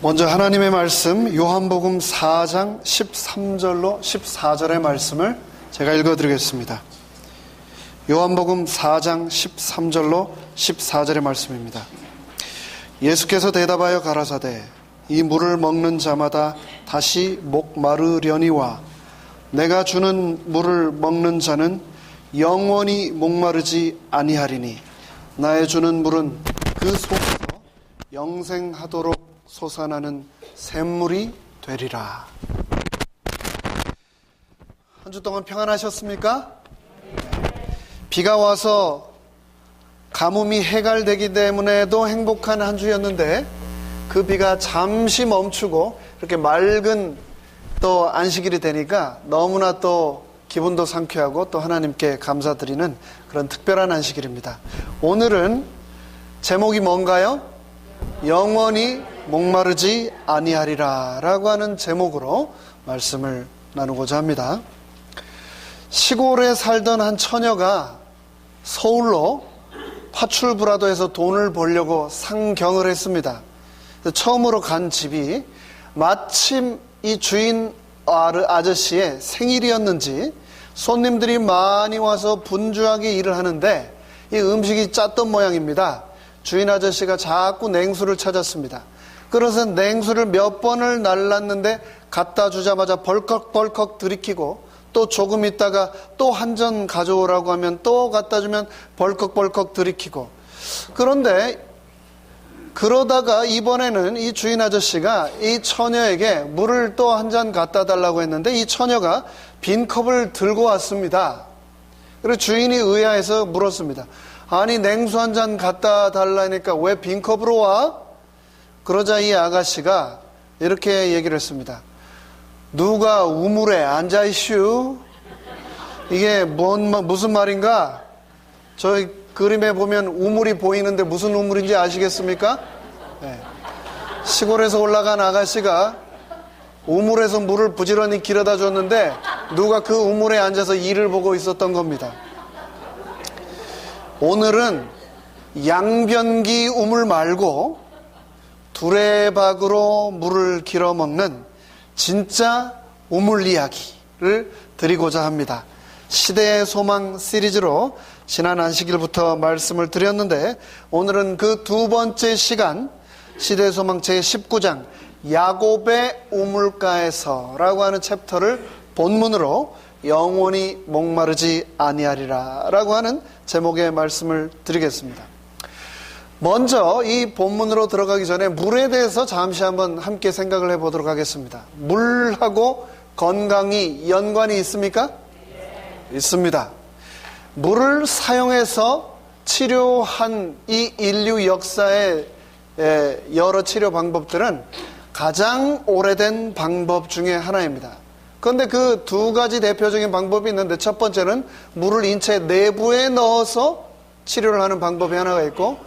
먼저 하나님의 말씀 요한복음 4장 13절로 14절의 말씀을 제가 읽어드리겠습니다. 요한복음 4장 13절로 14절의 말씀입니다. 예수께서 대답하여 가라사대 이 물을 먹는 자마다 다시 목마르려니와 내가 주는 물을 먹는 자는 영원히 목마르지 아니하리니 나의 주는 물은 그 속에서 영생하도록 솟아나는 샘물이 되리라. 한 주 동안 평안하셨습니까? 비가 와서 가뭄이 해갈되기 때문에도 행복한 한 주였는데 그 비가 잠시 멈추고 이렇게 맑은 또 안식일이 되니까 너무나 또 기분도 상쾌하고 또 하나님께 감사드리는 그런 특별한 안식일입니다. 오늘은 제목이 뭔가요? 영원히 목마르지 아니하리라 라고 하는 제목으로 말씀을 나누고자 합니다. 시골에 살던 한 처녀가 서울로 파출부라도에서 돈을 벌려고 상경을 했습니다. 처음으로 간 집이 마침 이 주인 아저씨의 생일이었는지 손님들이 많이 와서 분주하게 일을 하는데 이 음식이 짰던 모양입니다. 주인 아저씨가 자꾸 냉수를 찾았습니다. 그래서 냉수를 몇 번을 날랐는데 갖다 주자마자 벌컥벌컥 들이키고 또 조금 있다가 또 한 잔 가져오라고 하면 또 갖다 주면 벌컥벌컥 들이키고, 그런데 그러다가 이번에는 이 주인 아저씨가 이 처녀에게 물을 또 한 잔 갖다 달라고 했는데 이 처녀가 빈 컵을 들고 왔습니다. 그리고 주인이 의아해서 물었습니다. 아니 냉수 한 잔 갖다 달라니까 왜 빈 컵으로 와? 그러자 이 아가씨가 이렇게 얘기를 했습니다. 누가 우물에 앉아있슈? 이게 무슨 말인가? 저희 그림에 보면 우물이 보이는데 무슨 우물인지 아시겠습니까? 네. 시골에서 올라간 아가씨가 우물에서 물을 부지런히 길어다 줬는데 누가 그 우물에 앉아서 일을 보고 있었던 겁니다. 오늘은 양변기 우물 말고 두레박으로 물을 길어 먹는 진짜 우물 이야기를 드리고자 합니다. 시대의 소망 시리즈로 지난 안식일부터 말씀을 드렸는데 오늘은 그 두 번째 시간 시대의 소망 제19장 야곱의 우물가에서 라고 하는 챕터를 본문으로 영원히 목마르지 아니하리라 라고 하는 제목의 말씀을 드리겠습니다. 먼저 이 본문으로 들어가기 전에 물에 대해서 잠시 한번 함께 생각을 해보도록 하겠습니다. 물하고 건강이 연관이 있습니까? 있습니다. 물을 사용해서 치료한 이 인류 역사의 여러 치료 방법들은 가장 오래된 방법 중에 하나입니다. 그런데 그 두 가지 대표적인 방법이 있는데 첫 번째는 물을 인체 내부에 넣어서 치료를 하는 방법이 하나가 있고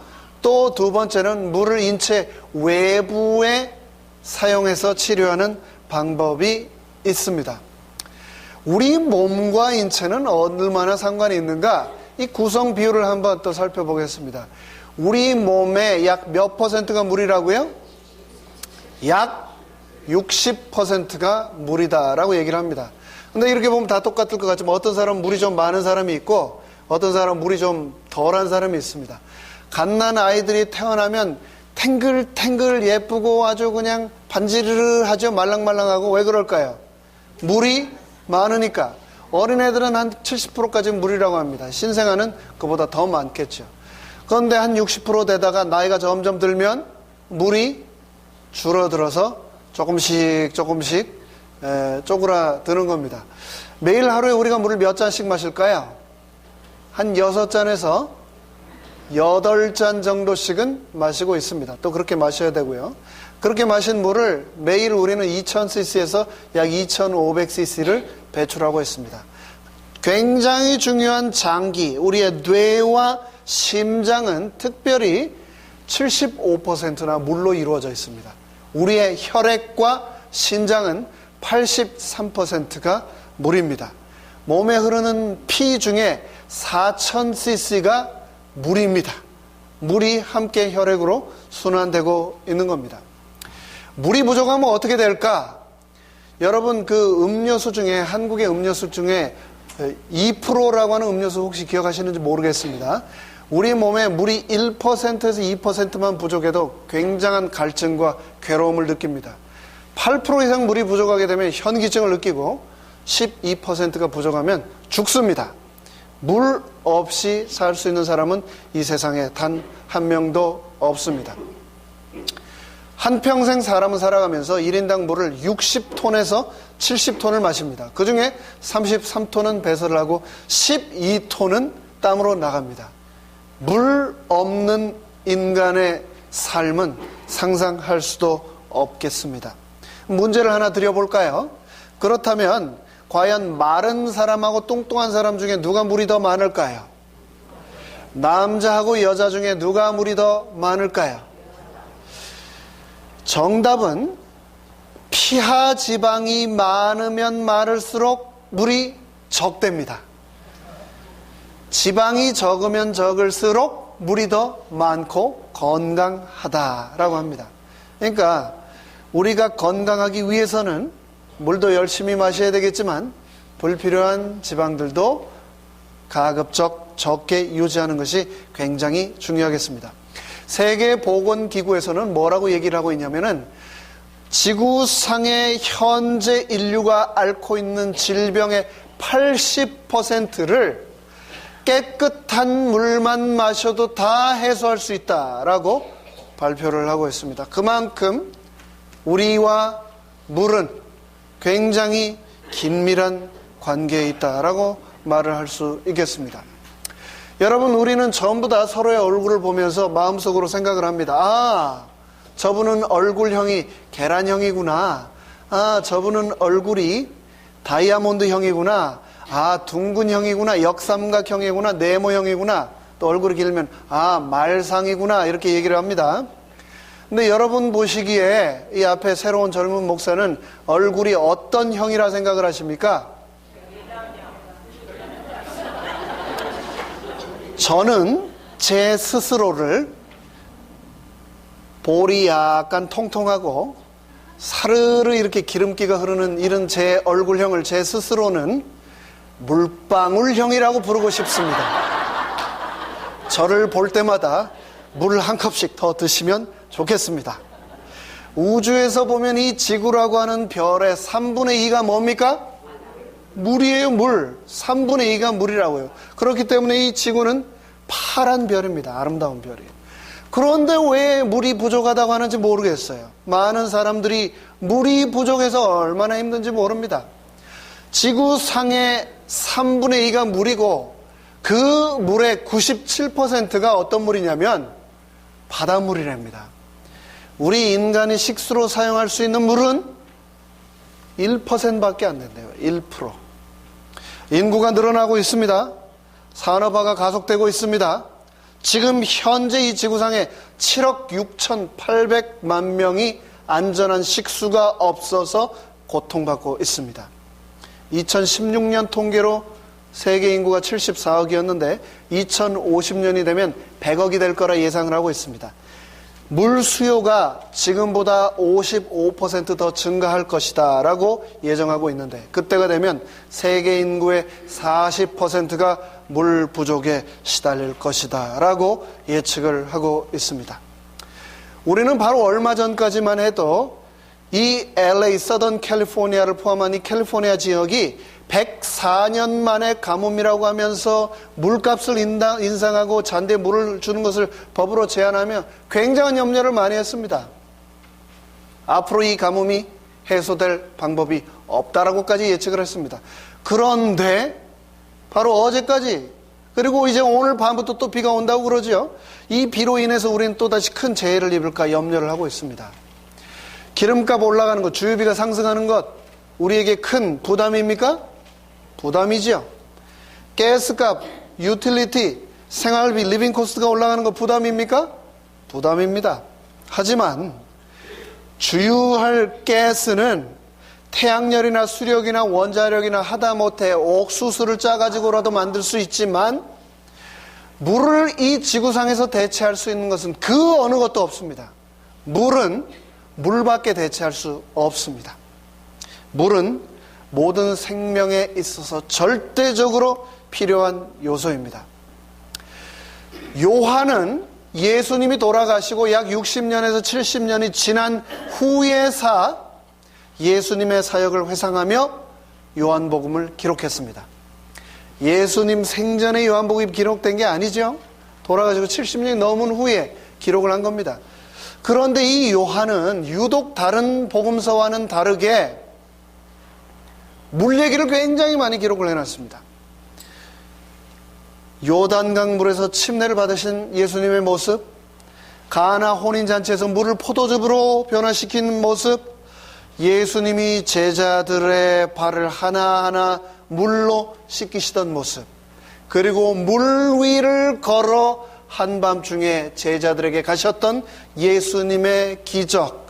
또 두 번째는 물을 인체 외부에 사용해서 치료하는 방법이 있습니다. 우리 몸과 인체는 얼마나 상관이 있는가? 이 구성 비율을 한번 또 살펴보겠습니다. 우리 몸의 약 몇 퍼센트가 물이라고요? 약 60%가 물이다라고 얘기를 합니다. 근데 이렇게 보면 다 똑같을 것 같지만 어떤 사람은 물이 좀 많은 사람이 있고 어떤 사람은 물이 좀 덜한 사람이 있습니다. 갓난 아이들이 태어나면 탱글탱글 예쁘고 아주 그냥 반지르르하죠. 말랑말랑하고. 왜 그럴까요? 물이 많으니까. 어린애들은 한 70%까지 물이라고 합니다. 신생아는 그보다 더 많겠죠. 그런데 한 60% 되다가 나이가 점점 들면 물이 줄어들어서 조금씩 쪼그라드는 겁니다. 매일 하루에 우리가 물을 몇 잔씩 마실까요? 한 6잔에서 8잔 정도씩은 마시고 있습니다. 또 그렇게 마셔야 되고요. 그렇게 마신 물을 매일 우리는 2000cc에서 약 2500cc를 배출하고 있습니다. 굉장히 중요한 장기, 우리의 뇌와 심장은 특별히 75%나 물로 이루어져 있습니다. 우리의 혈액과 신장은 83%가 물입니다. 몸에 흐르는 피 중에 4000cc가 물입니다. 물이 함께 혈액으로 순환되고 있는 겁니다. 물이 부족하면 어떻게 될까? 여러분 그 음료수 중에 한국의 음료수 중에 2%라고 하는 음료수 혹시 기억하시는지 모르겠습니다. 우리 몸에 물이 1%에서 2%만 부족해도 굉장한 갈증과 괴로움을 느낍니다. 8% 이상 물이 부족하게 되면 현기증을 느끼고 12%가 부족하면 죽습니다. 물 없이 살 수 있는 사람은 이 세상에 단 한 명도 없습니다. 한평생 사람은 살아가면서 1인당 물을 60톤에서 70톤을 마십니다. 그 중에 33톤은 배설을 하고 12톤은 땀으로 나갑니다. 물 없는 인간의 삶은 상상할 수도 없겠습니다. 문제를 하나 드려볼까요? 그렇다면 과연 마른 사람하고 뚱뚱한 사람 중에 누가 물이 더 많을까요? 남자하고 여자 중에 누가 물이 더 많을까요? 정답은 피하 지방이 많으면 많을수록 물이 적답니다. 지방이 적으면 적을수록 물이 더 많고 건강하다라고 합니다. 그러니까 우리가 건강하기 위해서는 물도 열심히 마셔야 되겠지만 불필요한 지방들도 가급적 적게 유지하는 것이 굉장히 중요하겠습니다. 세계보건기구에서는 뭐라고 얘기를 하고 있냐면은 지구상의 현재 인류가 앓고 있는 질병의 80%를 깨끗한 물만 마셔도 다 해소할 수 있다라고 발표를 하고 있습니다. 그만큼 우리와 물은 굉장히 긴밀한 관계에 있다라고 말을 할 수 있겠습니다. 여러분, 우리는 전부 다 서로의 얼굴을 보면서 마음속으로 생각을 합니다. 아, 저분은 얼굴형이 계란형이구나. 아, 저분은 얼굴이 다이아몬드형이구나. 아, 둥근형이구나. 역삼각형이구나. 네모형이구나. 또 얼굴이 길면 아, 말상이구나. 이렇게 얘기를 합니다. 근데 여러분 보시기에 이 앞에 새로운 젊은 목사는 얼굴이 어떤 형이라 생각을 하십니까? 저는 제 스스로를 볼이 약간 통통하고 사르르 이렇게 기름기가 흐르는 이런 제 얼굴형을 제 스스로는 물방울형이라고 부르고 싶습니다. 저를 볼 때마다 물 한 컵씩 더 드시면 좋겠습니다. 우주에서 보면 이 지구라고 하는 별의 3분의 2가 뭡니까? 물이에요. 물. 3분의 2가 물이라고요. 그렇기 때문에 이 지구는 파란 별입니다. 아름다운 별이에요. 그런데 왜 물이 부족하다고 하는지 모르겠어요. 많은 사람들이 물이 부족해서 얼마나 힘든지 모릅니다. 지구상의 3분의 2가 물이고 그 물의 97%가 어떤 물이냐면 바닷물이랍니다. 우리 인간이 식수로 사용할 수 있는 물은 1%밖에 안 된대요. 1%. 인구가 늘어나고 있습니다. 산업화가 가속되고 있습니다. 지금 현재 이 지구상에 7억 6,800만 명이 안전한 식수가 없어서 고통받고 있습니다. 2016년 통계로 세계 인구가 74억이었는데 2050년이 되면 100억이 될 거라 예상을 하고 있습니다. 물 수요가 지금보다 55% 더 증가할 것이다 라고 예정하고 있는데 그때가 되면 세계 인구의 40%가 물 부족에 시달릴 것이다 라고 예측을 하고 있습니다. 우리는 바로 얼마 전까지만 해도 이 LA, 서던 캘리포니아를 포함한 이 캘리포니아 지역이 104년 만에 가뭄이라고 하면서 물값을 인상하고 잔디에 물을 주는 것을 법으로 제한하며 굉장한 염려를 많이 했습니다. 앞으로 이 가뭄이 해소될 방법이 없다라고까지 예측을 했습니다. 그런데 바로 어제까지 그리고 이제 오늘 밤부터 또 비가 온다고 그러죠. 이 비로 인해서 우리는 또다시 큰 재해를 입을까 염려를 하고 있습니다. 기름값 올라가는 것, 주유비가 상승하는 것 우리에게 큰 부담입니까? 부담이죠. 가스값, 유틸리티, 생활비, 리빙 코스트가 올라가는 거 부담입니까? 부담입니다. 하지만 주유할 가스는 태양열이나 수력이나 원자력이나 하다못해 옥수수를 짜가지고라도 만들 수 있지만 물을 이 지구상에서 대체할 수 있는 것은 그 어느 것도 없습니다. 물은 물밖에 대체할 수 없습니다. 물은 모든 생명에 있어서 절대적으로 필요한 요소입니다. 요한은 예수님이 돌아가시고 약 60년에서 70년이 지난 후에서 예수님의 사역을 회상하며 요한복음을 기록했습니다. 예수님 생전에 요한복음이 기록된 게 아니죠. 돌아가시고 70년이 넘은 후에 기록을 한 겁니다. 그런데 이 요한은 유독 다른 복음서와는 다르게 물 얘기를 굉장히 많이 기록을 해놨습니다. 요단강 물에서 침례를 받으신 예수님의 모습, 가나 혼인잔치에서 물을 포도즙으로 변화시킨 모습, 예수님이 제자들의 발을 하나하나 물로 씻기시던 모습, 그리고 물 위를 걸어 한밤중에 제자들에게 가셨던 예수님의 기적,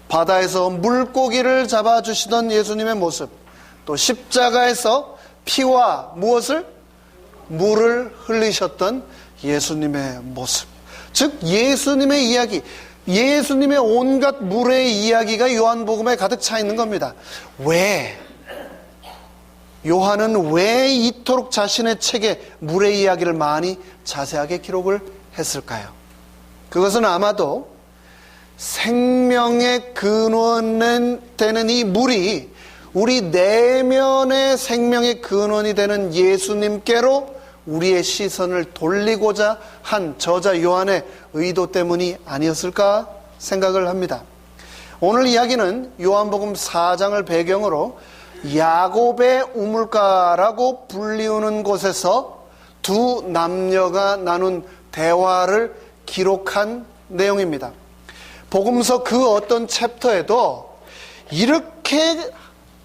바다에서 물고기를 잡아주시던 예수님의 모습, 또 십자가에서 피와 무엇을? 물을 흘리셨던 예수님의 모습. 즉 예수님의 이야기, 예수님의 온갖 물의 이야기가 요한복음에 가득 차 있는 겁니다. 왜? 요한은 왜 이토록 자신의 책에 물의 이야기를 많이 자세하게 기록을 했을까요? 그것은 아마도 생명의 근원은 되는 이 물이 우리 내면의 생명의 근원이 되는 예수님께로 우리의 시선을 돌리고자 한 저자 요한의 의도 때문이 아니었을까 생각을 합니다. 오늘 이야기는 요한복음 4장을 배경으로 야곱의 우물가라고 불리우는 곳에서 두 남녀가 나눈 대화를 기록한 내용입니다. 복음서 그 어떤 챕터에도 이렇게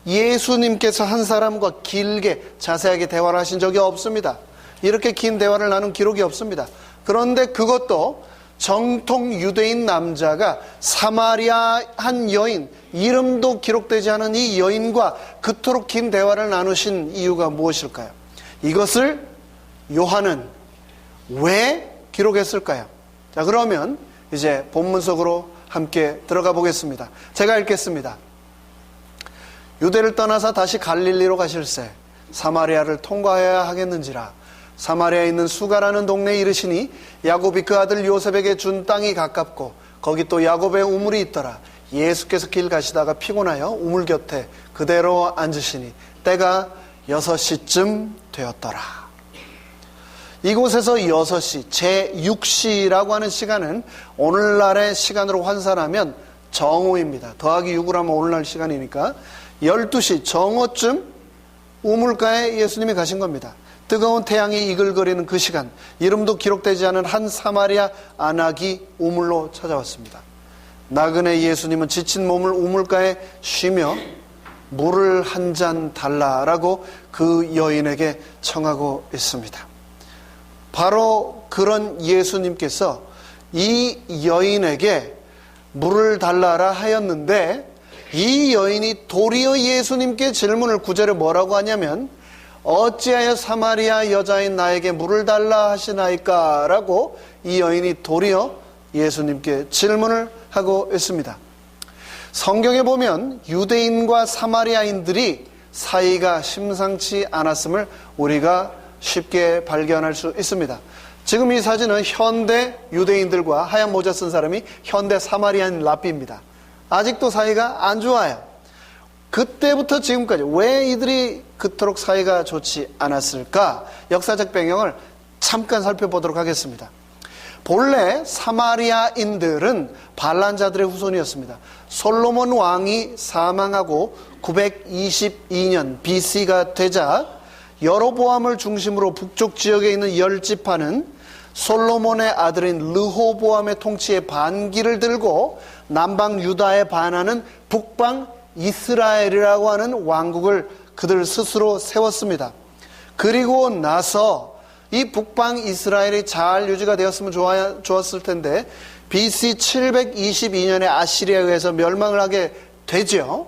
예수님께서 한 사람과 길게 자세하게 대화를 하신 적이 없습니다. 이렇게 긴 대화를 나눈 기록이 없습니다. 그런데 그것도 정통 유대인 남자가 사마리아 한 여인, 이름도 기록되지 않은 이 여인과 그토록 긴 대화를 나누신 이유가 무엇일까요? 이것을 요한은 왜 기록했을까요? 자, 그러면 이제 본문 속으로 함께 들어가 보겠습니다. 제가 읽겠습니다. 유대를 떠나서 다시 갈릴리로 가실새 사마리아를 통과해야 하겠는지라. 사마리아에 있는 수가라는 동네에 이르시니 야곱이 그 아들 요셉에게 준 땅이 가깝고 거기 또 야곱의 우물이 있더라. 예수께서 길 가시다가 피곤하여 우물 곁에 그대로 앉으시니 때가 6시쯤 되었더라. 이곳에서 6시, 제6시라고 하는 시간은 오늘날의 시간으로 환산하면 정오입니다. 더하기 6을 하면 오늘날 시간이니까 12시 정오쯤 우물가에 예수님이 가신 겁니다. 뜨거운 태양이 이글거리는 그 시간, 이름도 기록되지 않은 한 사마리아 안악이 우물로 찾아왔습니다. 나그네 예수님은 지친 몸을 우물가에 쉬며 물을 한 잔 달라라고 그 여인에게 청하고 있습니다. 바로 그런 예수님께서 이 여인에게 물을 달라라 하였는데 이 여인이 도리어 예수님께 질문을 9절에 뭐라고 하냐면 어찌하여 사마리아 여자인 나에게 물을 달라 하시나이까? 라고 이 여인이 도리어 예수님께 질문을 하고 있습니다. 성경에 보면 유대인과 사마리아인들이 사이가 심상치 않았음을 우리가 쉽게 발견할 수 있습니다. 지금 이 사진은 현대 유대인들과 하얀 모자 쓴 사람이 현대 사마리아인 랍비입니다. 아직도 사이가 안 좋아요. 그때부터 지금까지 왜 이들이 그토록 사이가 좋지 않았을까? 역사적 배경을 잠깐 살펴보도록 하겠습니다. 본래 사마리아인들은 반란자들의 후손이었습니다. 솔로몬 왕이 사망하고 922년 BC가 되자 여로보암을 중심으로 북쪽 지역에 있는 10지파는 솔로몬의 아들인 르호보암의 통치에 반기를 들고 남방 유다에 반하는 북방 이스라엘이라고 하는 왕국을 그들 스스로 세웠습니다. 그리고 나서 이 북방 이스라엘이 잘 유지가 되었으면 좋았을 텐데 BC 722년에 아시리아에 의해서 멸망을 하게 되죠.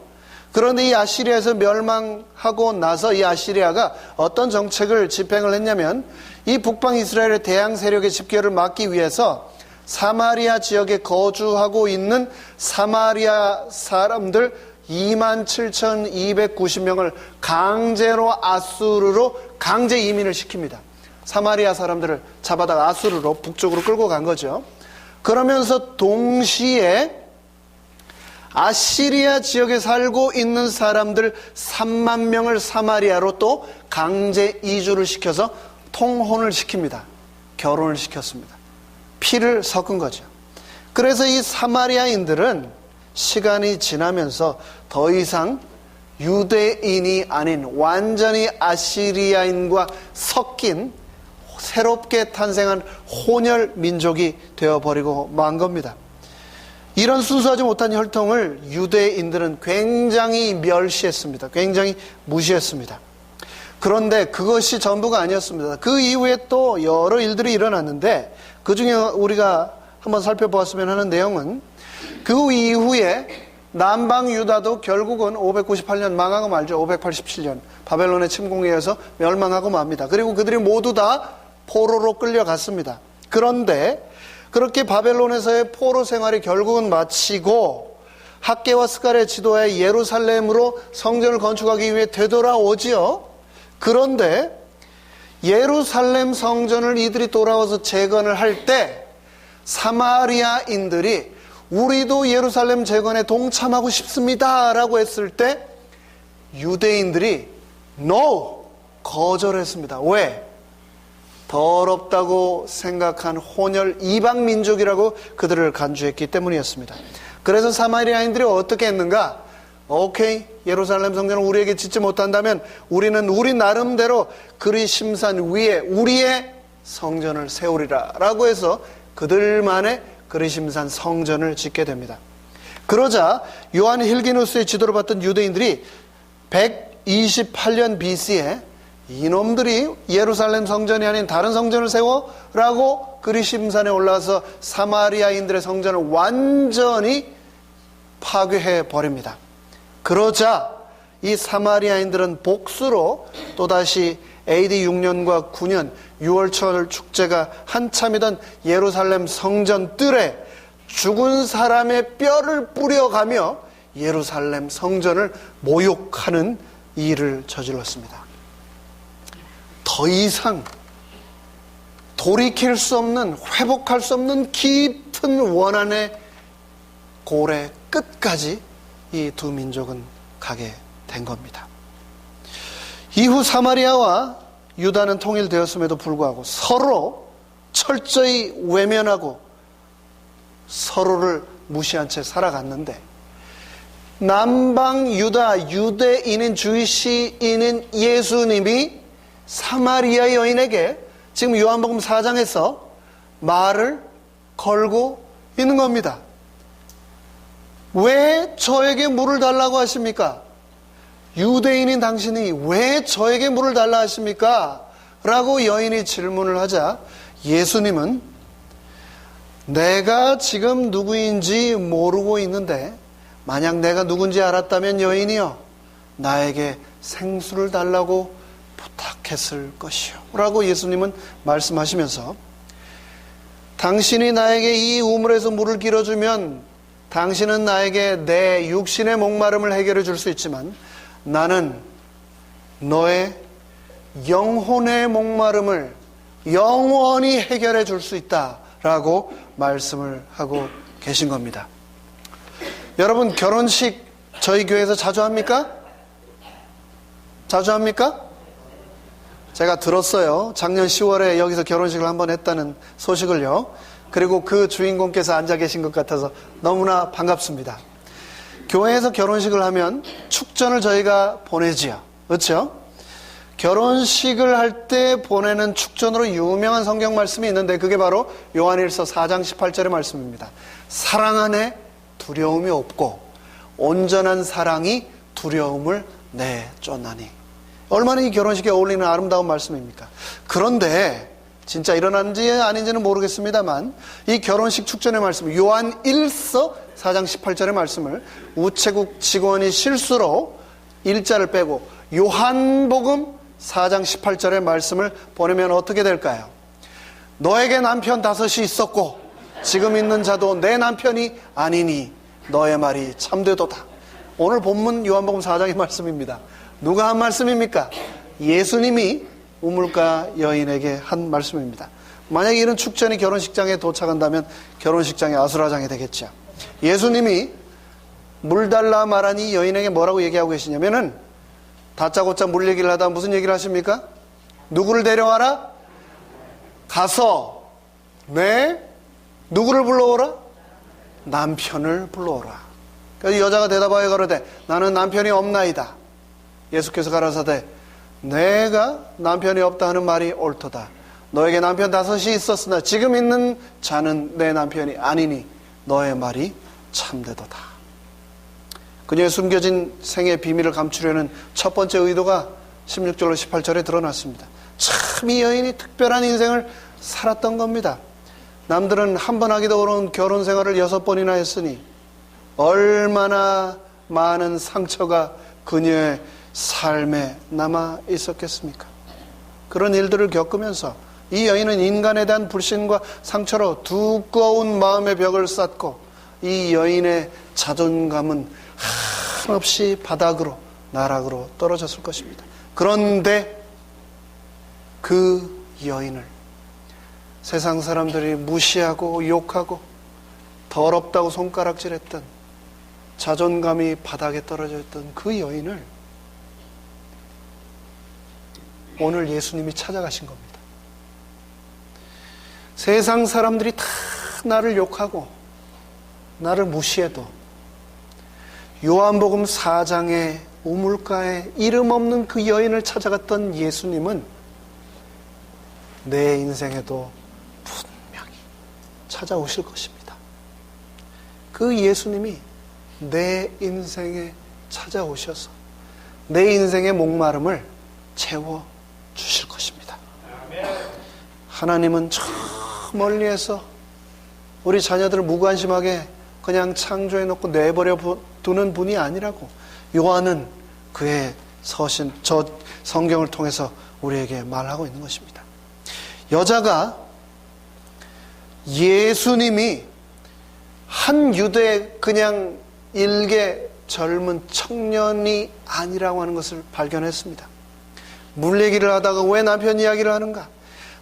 그런데 이 아시리아에서 멸망하고 나서 이 아시리아가 어떤 정책을 집행을 했냐면 이 북방 이스라엘의 대항 세력의 집결을 막기 위해서 사마리아 지역에 거주하고 있는 사마리아 사람들 27,290명을 강제로 아수르로 강제 이민을 시킵니다. 사마리아 사람들을 잡아다가 아수르로 북쪽으로 끌고 간 거죠. 그러면서 동시에 아시리아 지역에 살고 있는 사람들 3만 명을 사마리아로 또 강제 이주를 시켜서 통혼을 시킵니다. 결혼을 시켰습니다. 피를 섞은 거죠. 그래서 이 사마리아인들은 시간이 지나면서 더 이상 유대인이 아닌 완전히 아시리아인과 섞인 새롭게 탄생한 혼혈 민족이 되어버리고 만 겁니다. 이런 순수하지 못한 혈통을 유대인들은 굉장히 멸시했습니다. 굉장히 무시했습니다. 그런데 그것이 전부가 아니었습니다. 그 이후에 또 여러 일들이 일어났는데 그 중에 우리가 한번 살펴보았으면 하는 내용은 그 이후에 남방 유다도 결국은 598년 망하고 말죠. 587년 바벨론의 침공에 의해서 멸망하고 맙니다. 그리고 그들이 모두 다 포로로 끌려갔습니다. 그런데 그렇게 바벨론에서의 포로 생활이 결국은 마치고 학개와 스갈의 지도하에 예루살렘으로 성전을 건축하기 위해 되돌아오지요. 그런데 예루살렘 성전을 이들이 돌아와서 재건을 할 때 사마리아인들이 우리도 예루살렘 재건에 동참하고 싶습니다 라고 했을 때 유대인들이 NO! 거절했습니다. 왜? 더럽다고 생각한 혼혈 이방 민족이라고 그들을 간주했기 때문이었습니다. 그래서 사마리아인들이 어떻게 했는가? 오케이, 예루살렘 성전을 우리에게 짓지 못한다면 우리는 우리 나름대로 그리심산 위에 우리의 성전을 세우리라 라고 해서 그들만의 그리심산 성전을 짓게 됩니다. 그러자 요한 힐기누스의 지도를 받던 유대인들이 128년 BC에 이놈들이 예루살렘 성전이 아닌 다른 성전을 세워라고 그리심산에 올라와서 사마리아인들의 성전을 완전히 파괴해 버립니다. 그러자 이 사마리아인들은 복수로 또다시 AD 6년과 9년 6월절 축제가 한참이던 예루살렘 성전 뜰에 죽은 사람의 뼈를 뿌려가며 예루살렘 성전을 모욕하는 일을 저질렀습니다. 더 이상 돌이킬 수 없는, 회복할 수 없는 깊은 원한의 고래 끝까지 이 두 민족은 가게 된 겁니다. 이후 사마리아와 유다는 통일되었음에도 불구하고 서로 철저히 외면하고 서로를 무시한 채 살아갔는데 남방 유다, 유대인인 주이시인인 예수님이 사마리아 여인에게 지금 요한복음 4장에서 말을 걸고 있는 겁니다. 왜 저에게 물을 달라고 하십니까? 유대인인 당신이 왜 저에게 물을 달라 하십니까? 라고 여인이 질문을 하자 예수님은 내가 지금 누구인지 모르고 있는데 만약 내가 누군지 알았다면 여인이여 나에게 생수를 달라고 부탁했을 것이요 라고 예수님은 말씀하시면서 당신이 나에게 이 우물에서 물을 길어주면 당신은 나에게 내 육신의 목마름을 해결해 줄 수 있지만 나는 너의 영혼의 목마름을 영원히 해결해 줄 수 있다라고 말씀을 하고 계신 겁니다. 여러분 결혼식 저희 교회에서 자주 합니까? 자주 합니까? 제가 들었어요. 작년 10월에 여기서 결혼식을 한번 했다는 소식을요. 그리고 그 주인공께서 앉아 계신 것 같아서 너무나 반갑습니다. 교회에서 결혼식을 하면 축전을 저희가 보내지요. 그렇죠? 결혼식을 할 때 보내는 축전으로 유명한 성경 말씀이 있는데 그게 바로 요한일서 4장 18절의 말씀입니다. 사랑 안에 두려움이 없고 온전한 사랑이 두려움을 내쫓나니. 얼마나 이 결혼식에 어울리는 아름다운 말씀입니까? 그런데 진짜 일어났는지 아닌지는 모르겠습니다만 이 결혼식 축전의 말씀 요한 1서 4장 18절의 말씀을 우체국 직원이 실수로 일자를 빼고 요한복음 4장 18절의 말씀을 보내면 어떻게 될까요? 너에게 남편 5이 있었고 지금 있는 자도 내 남편이 아니니 너의 말이 참되도다. 오늘 본문 요한복음 4장의 말씀입니다. 누가 한 말씀입니까? 예수님이 우물가 여인에게 한 말씀입니다. 만약에 이런 축전이 결혼식장에 도착한다면 결혼식장이 아수라장이 되겠죠. 예수님이 물 달라 말하니 여인에게 뭐라고 얘기하고 계시냐면은 다짜고짜 물 얘기를 하다 무슨 얘기를 하십니까? 누구를 데려와라? 가서 누구를 불러오라? 남편을 불러오라. 그래서 여자가 대답하여 가로되 나는 남편이 없나이다. 예수께서 가라사대 내가 남편이 없다 하는 말이 옳도다. 너에게 남편 5이 있었으나 지금 있는 자는 내 남편이 아니니 너의 말이 참되도다. 그녀의 숨겨진 생의 비밀을 감추려는 첫 번째 의도가 16절로 18절에 드러났습니다. 참 이 여인이 특별한 인생을 살았던 겁니다. 남들은 한 번 하기도 어려운 결혼 생활을 6번이나 했으니 얼마나 많은 상처가 그녀의 삶에 남아 있었겠습니까? 그런 일들을 겪으면서 이 여인은 인간에 대한 불신과 상처로 두꺼운 마음의 벽을 쌓고 이 여인의 자존감은 한없이 바닥으로 나락으로 떨어졌을 것입니다. 그런데 그 여인을 세상 사람들이 무시하고 욕하고 더럽다고 손가락질했던 자존감이 바닥에 떨어져 있던 그 여인을 오늘 예수님이 찾아가신 겁니다. 세상 사람들이 다 나를 욕하고 나를 무시해도 요한복음 4장의 우물가에 이름 없는 그 여인을 찾아갔던 예수님은 내 인생에도 분명히 찾아오실 것입니다. 그 예수님이 내 인생에 찾아오셔서 내 인생의 목마름을 채워주실 것입니다. 하나님은 저 멀리에서 우리 자녀들을 무관심하게 그냥 창조해놓고 내버려 두는 분이 아니라고 요한은 그의 서신, 저 성경을 통해서 우리에게 말하고 있는 것입니다. 여자가 예수님이 한 유대 그냥 일개 젊은 청년이 아니라고 하는 것을 발견했습니다. 물 얘기를 하다가 왜 남편 이야기를 하는가?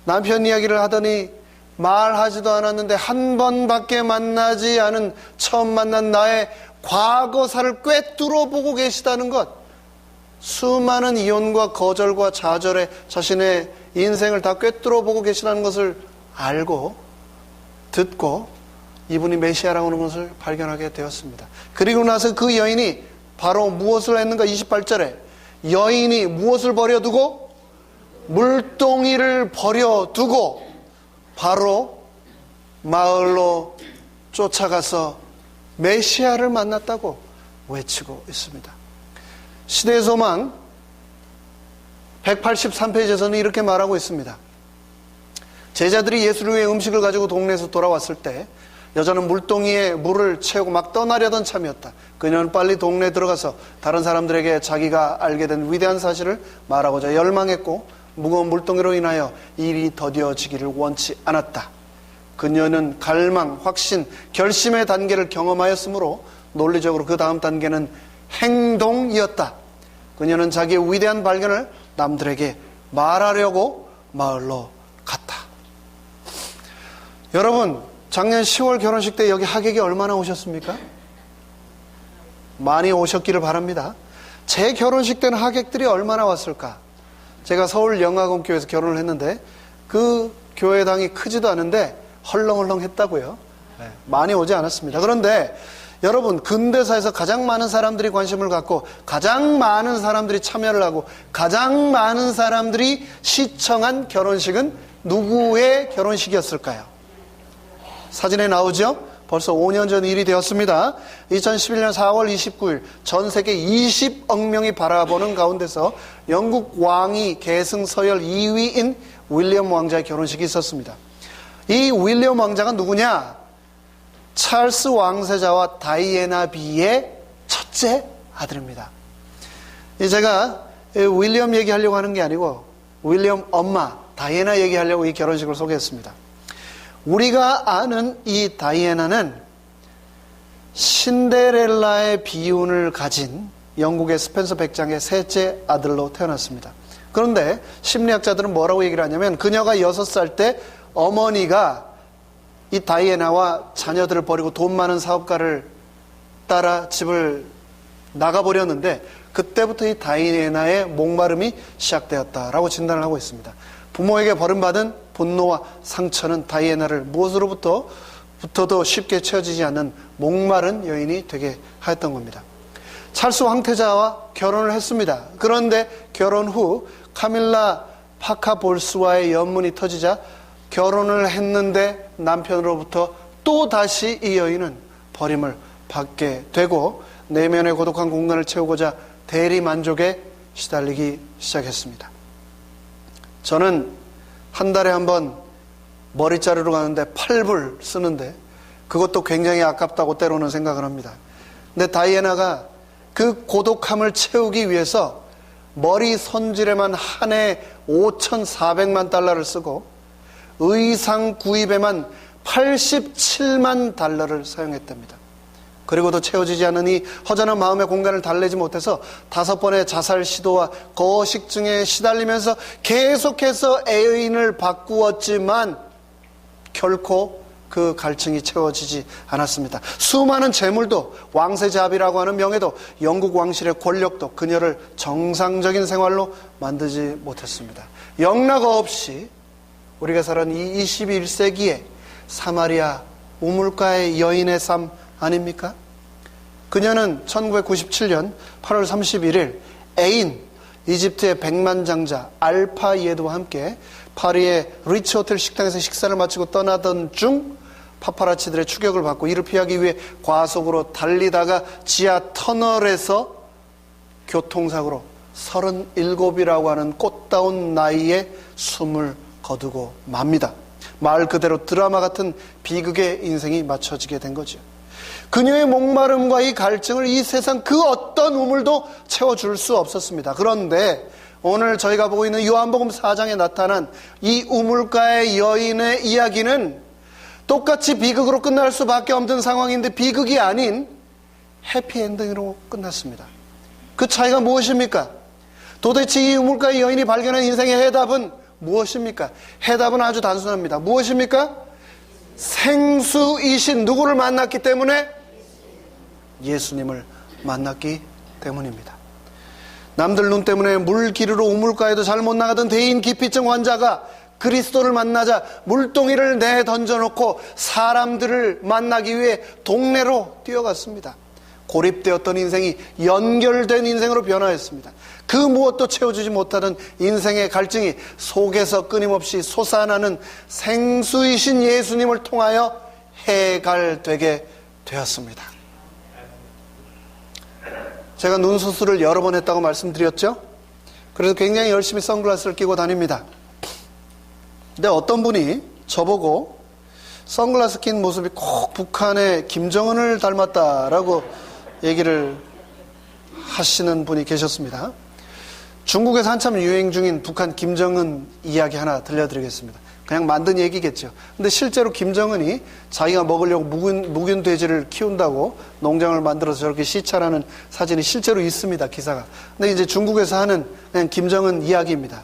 남편 이야기를 하더니 말하지도 않았는데 한 번밖에 만나지 않은 처음 만난 나의 과거사를 꿰뚫어 보고 계시다는 것. 수많은 이혼과 거절과 좌절에 자신의 인생을 다 꿰뚫어 보고 계시다는 것을 알고 듣고 이분이 메시아라고 하는 것을 발견하게 되었습니다. 그리고 나서 그 여인이 바로 무엇을 했는가? 28절에 여인이 무엇을 버려두고? 물동이를 버려두고 바로 마을로 쫓아가서 메시아를 만났다고 외치고 있습니다. 시대의 소망 183페이지에서는 이렇게 말하고 있습니다. 제자들이 예수를 위해 음식을 가지고 동네에서 돌아왔을 때 여자는 물동이에 물을 채우고 막 떠나려던 참이었다. 그녀는 빨리 동네에 들어가서 다른 사람들에게 자기가 알게 된 위대한 사실을 말하고자 열망했고 무거운 물동이로 인하여 일이 더뎌지기를 원치 않았다. 그녀는 갈망, 확신, 결심의 단계를 경험하였으므로 논리적으로 그 다음 단계는 행동이었다. 그녀는 자기의 위대한 발견을 남들에게 말하려고 마을로 갔다. 여러분, 작년 10월 결혼식 때 여기 하객이 얼마나 오셨습니까? 많이 오셨기를 바랍니다. 제 결혼식 때는 하객들이 얼마나 왔을까? 제가 서울 영화공교에서 결혼을 했는데 그 교회당이 크지도 않은데 헐렁헐렁 했다고요. 많이 오지 않았습니다. 그런데 여러분, 근대사에서 가장 많은 사람들이 관심을 갖고 가장 많은 사람들이 참여를 하고 가장 많은 사람들이 시청한 결혼식은 누구의 결혼식이었을까요? 사진에 나오죠? 벌써 5년 전 일이 되었습니다. 2011년 4월 29일 전 세계 20억 명이 바라보는 가운데서 영국 왕위 계승 서열 2위인 윌리엄 왕자의 결혼식이 있었습니다. 이 윌리엄 왕자가 누구냐? 찰스 왕세자와 다이애나 비의 첫째 아들입니다. 제가 윌리엄 얘기하려고 하는 게 아니고 윌리엄 엄마 다이애나 얘기하려고 이 결혼식을 소개했습니다. 우리가 아는 이 다이애나는 신데렐라의 비운을 가진 영국의 스펜서 백장의 셋째 아들로 태어났습니다. 그런데 심리학자들은 뭐라고 얘기를 하냐면 그녀가 6살 때 어머니가 이 다이애나와 자녀들을 버리고 돈 많은 사업가를 따라 집을 나가버렸는데 그때부터 이 다이애나의 목마름이 시작되었다라고 진단을 하고 있습니다. 부모에게 버림받은 분노와 상처는 다이애나를 무엇으로부터도 쉽게 채워지지 않는 목마른 여인이 되게 하였던 겁니다. 찰스 황태자와 결혼을 했습니다. 그런데 결혼 후 카밀라 파카볼스와의 연문이 터지자 결혼을 했는데 남편으로부터 또 다시 이 여인은 버림을 받게 되고 내면의 고독한 공간을 채우고자 대리만족에 시달리기 시작했습니다. 저는 한 달에 한 번 머리 자르러 가는데 8불 쓰는데 그것도 굉장히 아깝다고 때로는 생각을 합니다. 근데 다이애나가 그 고독함을 채우기 위해서 머리 손질에만 한 해 5,400만 달러를 쓰고 의상 구입에만 87만 달러를 사용했답니다. 그리고도 채워지지 않은 이 허전한 마음의 공간을 달래지 못해서 5번의 자살 시도와 거식증에 시달리면서 계속해서 애인을 바꾸었지만 결코 그 갈증이 채워지지 않았습니다. 수많은 재물도 왕세자비라고 하는 명예도 영국 왕실의 권력도 그녀를 정상적인 생활로 만들지 못했습니다. 영락 없이 우리가 사는 이 21세기에 사마리아 우물가의 여인의 삶 아닙니까? 그녀는 1997년 8월 31일 애인 이집트의 백만장자 알파 예드와 함께 파리의 리츠 호텔 식당에서 식사를 마치고 떠나던 중 파파라치들의 추격을 받고 이를 피하기 위해 과속으로 달리다가 지하 터널에서 교통사고로 37이라고 하는 꽃다운 나이에 숨을 거두고 맙니다. 말 그대로 드라마 같은 비극의 인생이 맞춰지게 된 거죠. 그녀의 목마름과 이 갈증을 이 세상 그 어떤 우물도 채워줄 수 없었습니다. 그런데 오늘 저희가 보고 있는 요한복음 4장에 나타난 이 우물가의 여인의 이야기는 똑같이 비극으로 끝날 수밖에 없는 상황인데 비극이 아닌 해피엔딩으로 끝났습니다. 그 차이가 무엇입니까? 도대체 이 우물가의 여인이 발견한 인생의 해답은 무엇입니까? 해답은 아주 단순합니다. 무엇입니까? 생수이신 누구를 만났기 때문에? 예수님을 만났기 때문입니다. 남들 눈 때문에 물 기르러 우물가에도 잘 못 나가던 대인 기피증 환자가 그리스도를 만나자 물동이를 내던져놓고 사람들을 만나기 위해 동네로 뛰어갔습니다. 고립되었던 인생이 연결된 인생으로 변화했습니다. 그 무엇도 채워주지 못하던 인생의 갈증이 속에서 끊임없이 솟아나는 생수이신 예수님을 통하여 해갈되게 되었습니다. 제가 눈 수술을 여러 번 했다고 말씀드렸죠? 그래서 굉장히 열심히 선글라스를 끼고 다닙니다. 근데 어떤 분이 저보고 선글라스 낀 모습이 꼭 북한의 김정은을 닮았다라고 얘기를 하시는 분이 계셨습니다. 중국에서 한참 유행 중인 북한 김정은 이야기 하나 들려드리겠습니다. 그냥 만든 얘기겠죠. 근데 실제로 김정은이 자기가 먹으려고 묵은 돼지를 키운다고 농장을 만들어서 저렇게 시찰하는 사진이 실제로 있습니다. 기사가. 근데 이제 중국에서 하는 그냥 김정은 이야기입니다.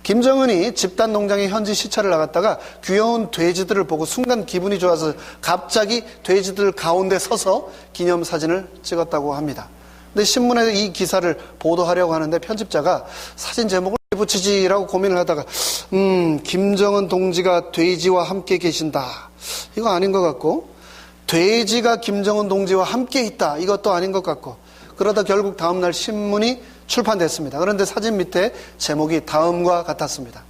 김정은이 집단 농장에 현지 시찰을 나갔다가 귀여운 돼지들을 보고 순간 기분이 좋아서 갑자기 돼지들 가운데 서서 기념사진을 찍었다고 합니다. 근데 신문에 이 기사를 보도하려고 하는데 편집자가 사진 제목을 붙이지라고 고민을 하다가 김정은 동지가 돼지와 함께 계신다. 이거 아닌 것 같고 돼지가 김정은 동지와 함께 있다. 이것도 아닌 것 같고 그러다 결국 다음날 신문이 출판됐습니다. 그런데 사진 밑에 제목이 다음과 같았습니다.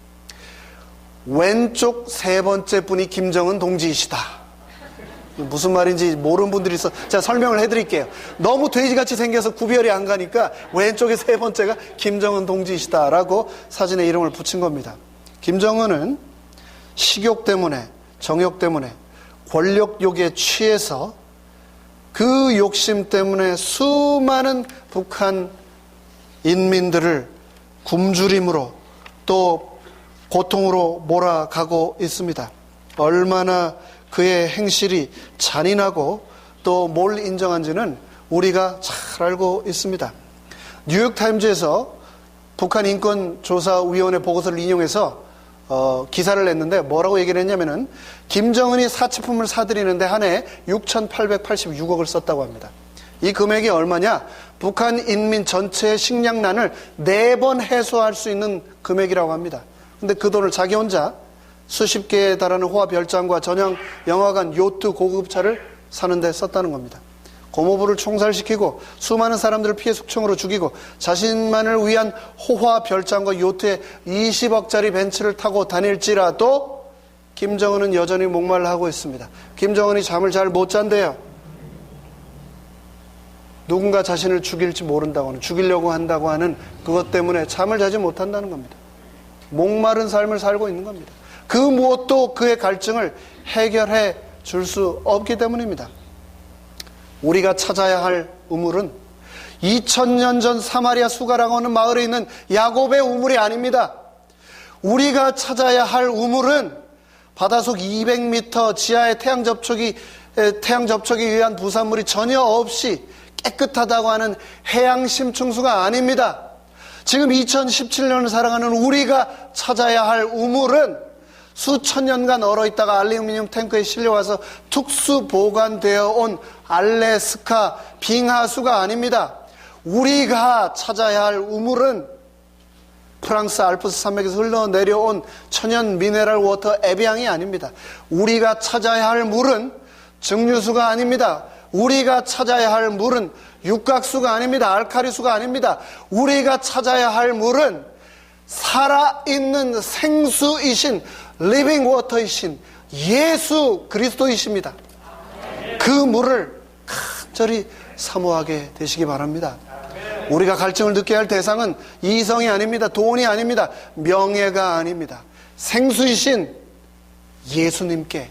왼쪽 세 번째 분이 김정은 동지이시다. 무슨 말인지 모르는 분들이 있어. 제가 설명을 해드릴게요. 너무 돼지같이 생겨서 구별이 안 가니까 왼쪽에 세 번째가 김정은 동지이시다라고 사진에 이름을 붙인 겁니다. 김정은은 식욕 때문에, 정욕 때문에, 권력욕에 취해서 그 욕심 때문에 수많은 북한 인민들을 굶주림으로 또 고통으로 몰아가고 있습니다. 얼마나 그의 행실이 잔인하고 또 뭘 인정한지는 우리가 잘 알고 있습니다. 뉴욕타임즈에서 북한 인권조사위원회 보고서를 인용해서 기사를 냈는데 뭐라고 얘기를 했냐면은 김정은이 사치품을 사들이는데 한 해 6,886억을 썼다고 합니다. 이 금액이 얼마냐? 북한 인민 전체의 식량난을 4번 해소할 수 있는 금액이라고 합니다. 근데 그 돈을 자기 혼자 수십 개에 달하는 호화 별장과 전용 영화관, 요트, 고급차를 사는데 썼다는 겁니다. 고모부를 총살시키고 수많은 사람들을 피해 숙청으로 죽이고 자신만을 위한 호화 별장과 요트에 20억짜리 벤츠를 타고 다닐지라도 김정은은 여전히 목말라 하고 있습니다. 김정은이 잠을 잘 못 잔대요. 누군가 자신을 죽일지 모른다고 하는, 죽이려고 한다고 하는 그것 때문에 잠을 자지 못한다는 겁니다. 목마른 삶을 살고 있는 겁니다. 그 무엇도 그의 갈증을 해결해 줄 수 없기 때문입니다. 우리가 찾아야 할 우물은 2000년 전 사마리아 수가라고 하는 마을에 있는 야곱의 우물이 아닙니다. 우리가 찾아야 할 우물은 바닷속 200m 지하의 태양 접촉에 의한 부산물이 전혀 없이 깨끗하다고 하는 해양 심층수가 아닙니다. 지금 2017년을 살아가는 우리가 찾아야 할 우물은 수천 년간 얼어있다가 알루미늄 탱크에 실려와서 특수 보관되어 온 알래스카 빙하수가 아닙니다. 우리가 찾아야 할 우물은 프랑스 알프스 산맥에서 흘러내려온 천연 미네랄 워터 에비앙이 아닙니다. 우리가 찾아야 할 물은 증류수가 아닙니다. 우리가 찾아야 할 물은 육각수가 아닙니다. 알카리수가 아닙니다. 우리가 찾아야 할 물은 살아있는 생수이신 리빙 워터이신 예수 그리스도이십니다. 그 물을 간절히 사모하게 되시기 바랍니다. 우리가 갈증을 느껴야 할 대상은 이성이 아닙니다. 돈이 아닙니다. 명예가 아닙니다. 생수이신 예수님께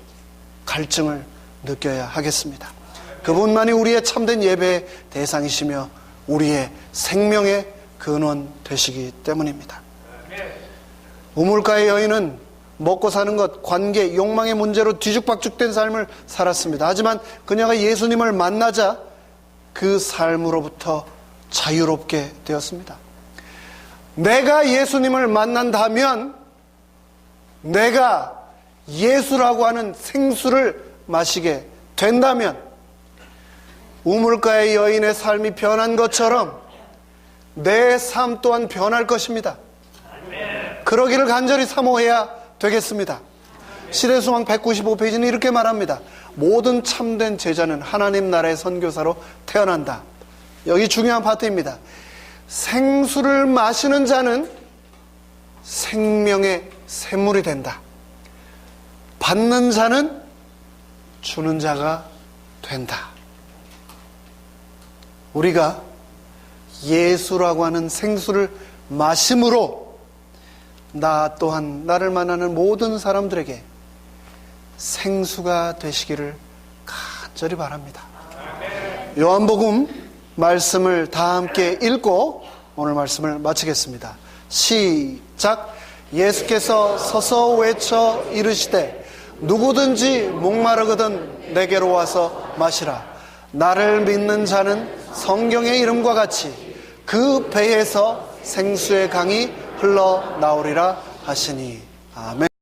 갈증을 느껴야 하겠습니다. 그분만이 우리의 참된 예배의 대상이시며 우리의 생명의 근원 되시기 때문입니다. 우물가의 여인은 먹고 사는 것, 관계, 욕망의 문제로 뒤죽박죽된 삶을 살았습니다. 하지만 그녀가 예수님을 만나자 그 삶으로부터 자유롭게 되었습니다. 내가 예수님을 만난다면 내가 예수라고 하는 생수를 마시게 된다면 우물가의 여인의 삶이 변한 것처럼 내 삶 또한 변할 것입니다. 그러기를 간절히 사모해야 되겠습니다. 시대수망 195페이지는 이렇게 말합니다. 모든 참된 제자는 하나님 나라의 선교사로 태어난다. 여기 중요한 파트입니다. 생수를 마시는 자는 생명의 샘물이 된다. 받는 자는 주는 자가 된다. 우리가 예수라고 하는 생수를 마심으로 나 또한 나를 만나는 모든 사람들에게 생수가 되시기를 간절히 바랍니다. 요한복음 말씀을 다 함께 읽고 오늘 말씀을 마치겠습니다. 시작. 예수께서 서서 외쳐 이르시되 누구든지 목마르거든 내게로 와서 마시라. 나를 믿는 자는 성경의 이름과 같이 그 배에서 생수의 강이 흘러나오리라 하시니. 아멘.